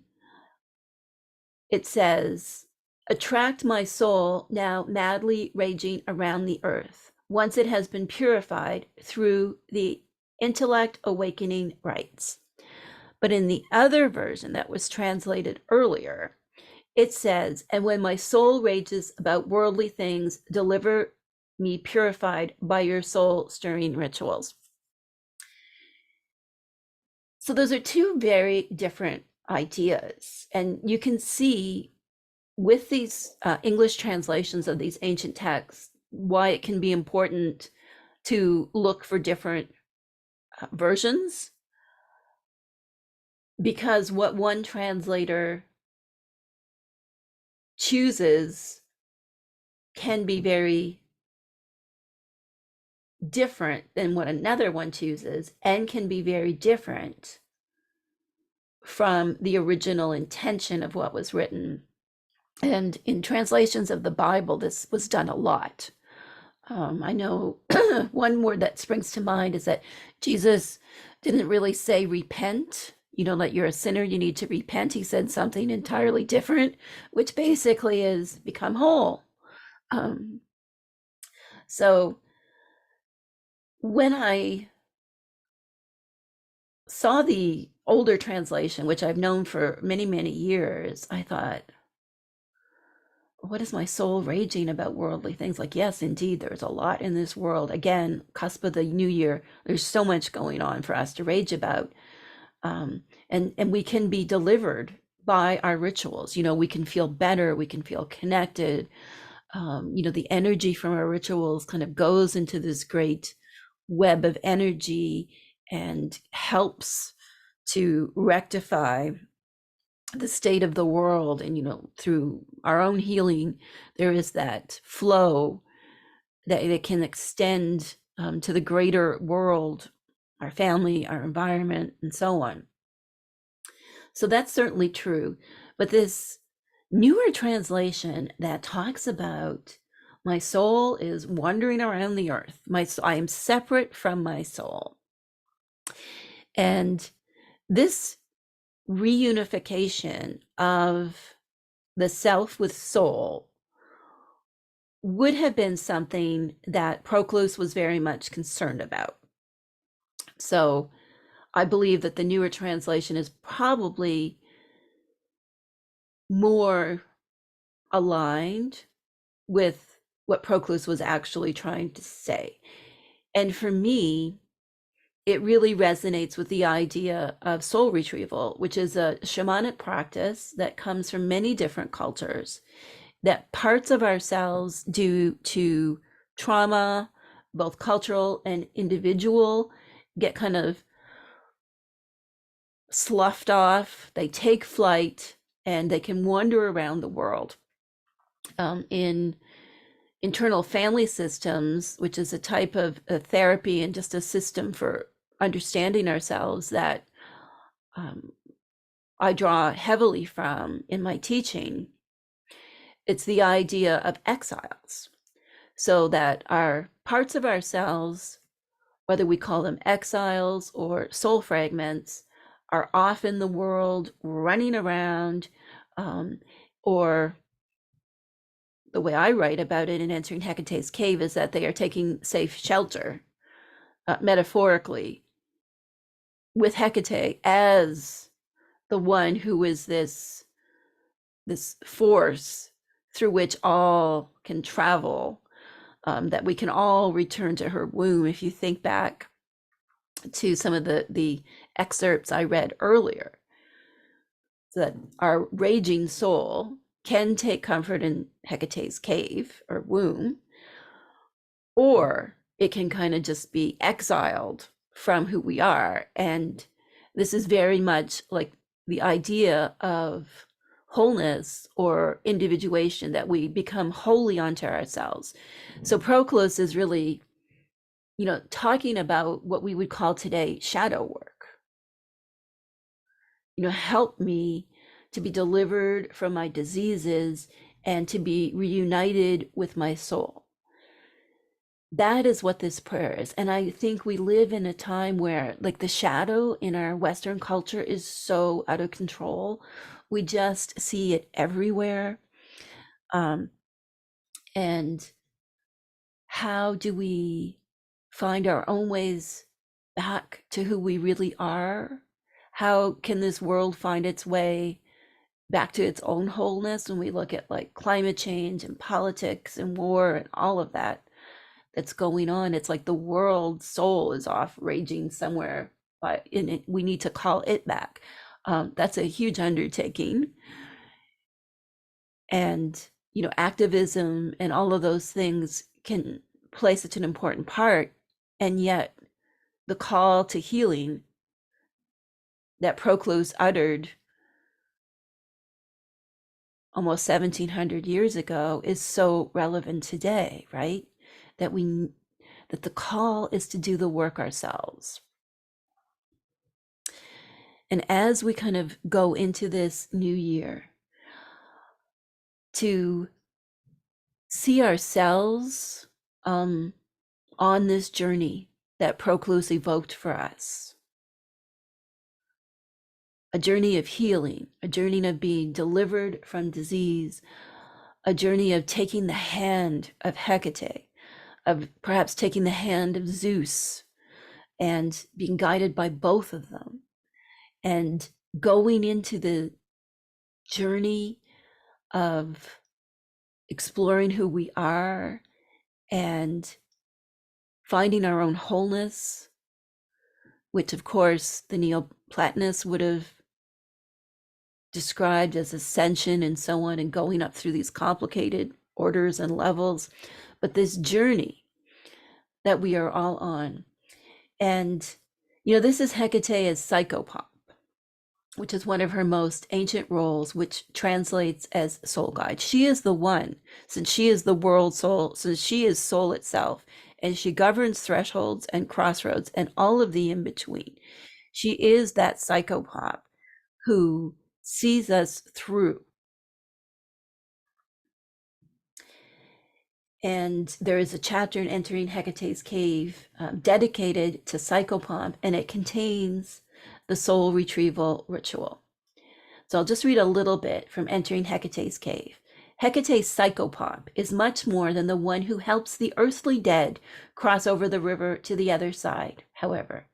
it says, attract my soul now madly raging around the earth, once it has been purified through the intellect awakening rites. But in the other version that was translated earlier, it says, and when my soul rages about worldly things, deliver me purified by your soul stirring rituals. So those are two very different ideas. And you can see with these English translations of these ancient texts why it can be important to look for different versions, because what one translator chooses can be very different than what another one chooses, and can be very different from the original intention of what was written. And in translations of the Bible, this was done a lot. I know one word that springs to mind is that Jesus didn't really say repent, that you're a sinner, you need to repent. He said something entirely different, which basically is become whole. So when I saw the older translation, which I've known for many, many years, I thought, what is my soul raging about worldly things? Like, yes, indeed, there's a lot in this world. Again, cusp of the new year, there's so much going on for us to rage about. And we can be delivered by our rituals. We can feel better, we can feel connected. The energy from our rituals kind of goes into this great web of energy and helps to rectify the state of the world. And through our own healing, there is that flow that it can extend to the greater world, our family, our environment, and so on. So that's certainly true. But this newer translation that talks about my soul is wandering around the earth, I am separate from my soul, and this reunification of the self with soul would have been something that Proclus was very much concerned about. So I believe that the newer translation is probably more aligned with what Proclus was actually trying to say. And for me, it really resonates with the idea of soul retrieval, which is a shamanic practice that comes from many different cultures, that parts of ourselves, due to trauma, both cultural and individual, get kind of sloughed off, they take flight, and they can wander around the world. In internal family systems, which is a type of a therapy and just a system for understanding ourselves that I draw heavily from in my teaching, it's the idea of exiles. So that our parts of ourselves, whether we call them exiles or soul fragments, are off in the world running around, or the way I write about it in Entering Hecate's Cave is that they are taking safe shelter, metaphorically, with Hekate as the one who is this force through which all can travel, that we can all return to her womb. If you think back to some of the excerpts I read earlier, that our raging soul can take comfort in Hecate's cave or womb, or it can kind of just be exiled from who we are. And this is very much like the idea of wholeness or individuation, that we become wholly unto ourselves. So Proclus is really, talking about what we would call today shadow work. Help me to be delivered from my diseases and to be reunited with my soul. that is what this prayer is. And I think we live in a time where, like, the shadow in our Western culture is so out of control. We just see it everywhere. Um, and how do we find our own ways back to who we really are? How can this world find its way back to its own wholeness when we look at like climate change and politics and war and all of that that's going on? It's like the world soul is off raging somewhere, but in it, we need to call it back. That's a huge undertaking. And, you know, activism and all of those things can play such an important part. And yet, the call to healing that Proclus uttered almost 1700 years ago is so relevant today, right? That we that the call is to do the work ourselves. And as we kind of go into this new year, to see ourselves on this journey that Proclus evoked for us, a journey of healing, a journey of being delivered from disease, a journey of taking the hand of Hecate, of perhaps taking the hand of Zeus and being guided by both of them, and going into the journey of exploring who we are and finding our own wholeness, which of course the Neoplatonists would have described as ascension and so on, and going up through these complicated orders and levels. But this journey that we are all on. And, you know, this is Hecate as psychopomp, which is one of her most ancient roles, which translates as soul guide. She is the one, since she is the world soul, since she is soul itself, and she governs thresholds and crossroads and all of the in between. She is that psychopomp who sees us through. And there is a chapter in Entering Hecate's Cave dedicated to psychopomp, and it contains the soul retrieval ritual. So I'll just read a little bit from Entering Hecate's Cave. Hecate's psychopomp is much more than the one who helps the earthly dead cross over the river to the other side, however.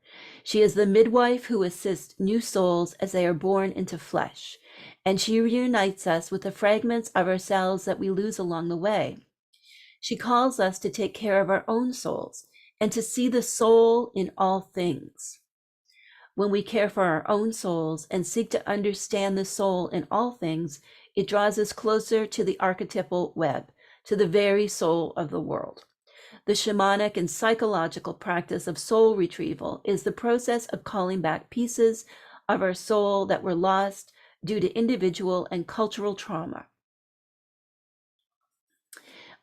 She is the midwife who assists new souls as they are born into flesh, and she reunites us with the fragments of ourselves that we lose along the way. She calls us to take care of our own souls and to see the soul in all things. When we care for our own souls and seek to understand the soul in all things, it draws us closer to the archetypal web, to the very soul of the world. The shamanic and psychological practice of soul retrieval is the process of calling back pieces of our soul that were lost due to individual and cultural trauma.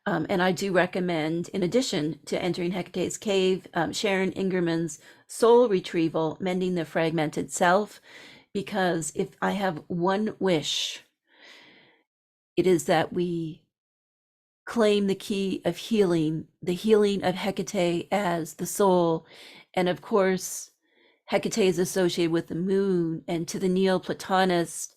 And I do recommend, in addition to Entering Hecate's Cave, Sharon Ingerman's Soul Retrieval, Mending the Fragmented Self, because if I have one wish, it is that we claim the key of healing, the healing of Hecate as the soul. And of course, Hecate is associated with the moon, and to the Neoplatonists,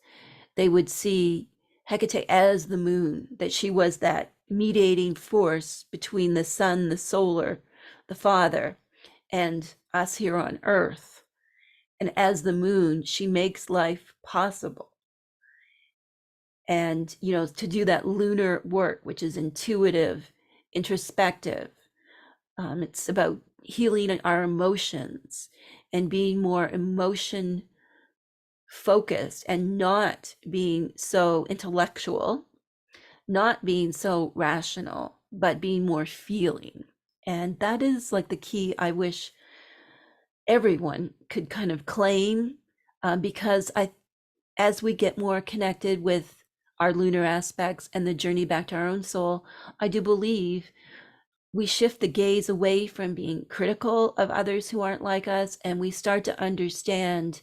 they would see Hecate as the moon, that she was that mediating force between the sun, the solar, the father, and us here on earth. And as the moon, she makes life possible. And, you know, to do that lunar work, which is intuitive, introspective, it's about healing our emotions and being more emotion focused and not being so intellectual, not being so rational, but being more feeling. And that is like the key I wish everyone could kind of claim, because as we get more connected with our lunar aspects and the journey back to our own soul, I do believe we shift the gaze away from being critical of others who aren't like us, and we start to understand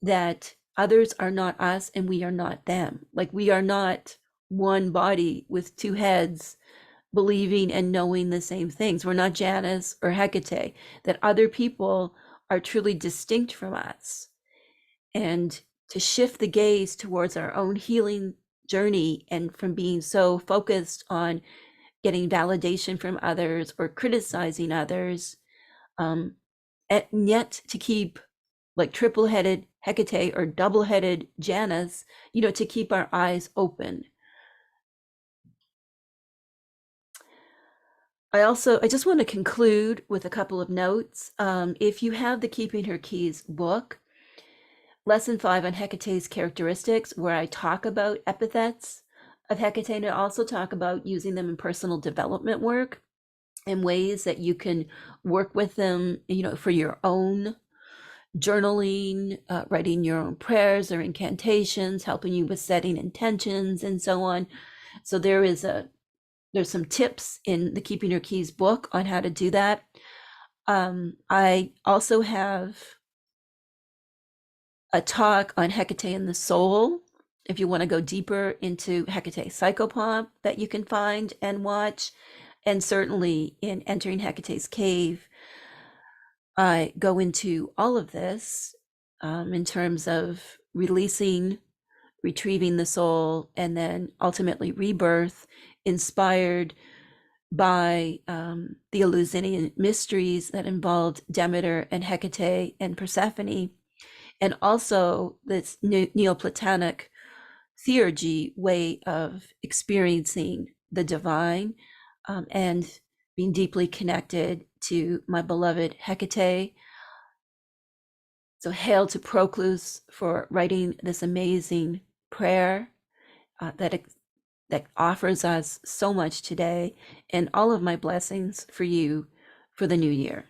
that others are not us and we are not them. Like, we are not one body with two heads, believing and knowing the same things. We're not Janus or Hecate, that other people are truly distinct from us. And to shift the gaze towards our own healing journey and from being so focused on getting validation from others or criticizing others, and yet to keep like triple-headed Hecate or double-headed Janus, to keep our eyes open. I just want to conclude with a couple of notes. If you have the Keeping Her Keys book, lesson 5 on Hecate's characteristics, where I talk about epithets of Hecate, and I also talk about using them in personal development work and ways that you can work with them, for your own journaling, writing your own prayers or incantations, helping you with setting intentions and so on. So there's some tips in the Keeping Your Keys book on how to do that. I also have a talk on Hecate and the soul, if you want to go deeper into Hecate Psychopomp, that you can find and watch. And certainly in Entering Hecate's Cave, I go into all of this in terms of releasing, retrieving the soul, and then ultimately rebirth, inspired by the Eleusinian mysteries that involved Demeter and Hecate and Persephone, and also this Neoplatonic theurgy way of experiencing the divine, and being deeply connected to my beloved Hecate. So hail to Proclus for writing this amazing prayer that offers us so much today, and all of my blessings for you for the new year.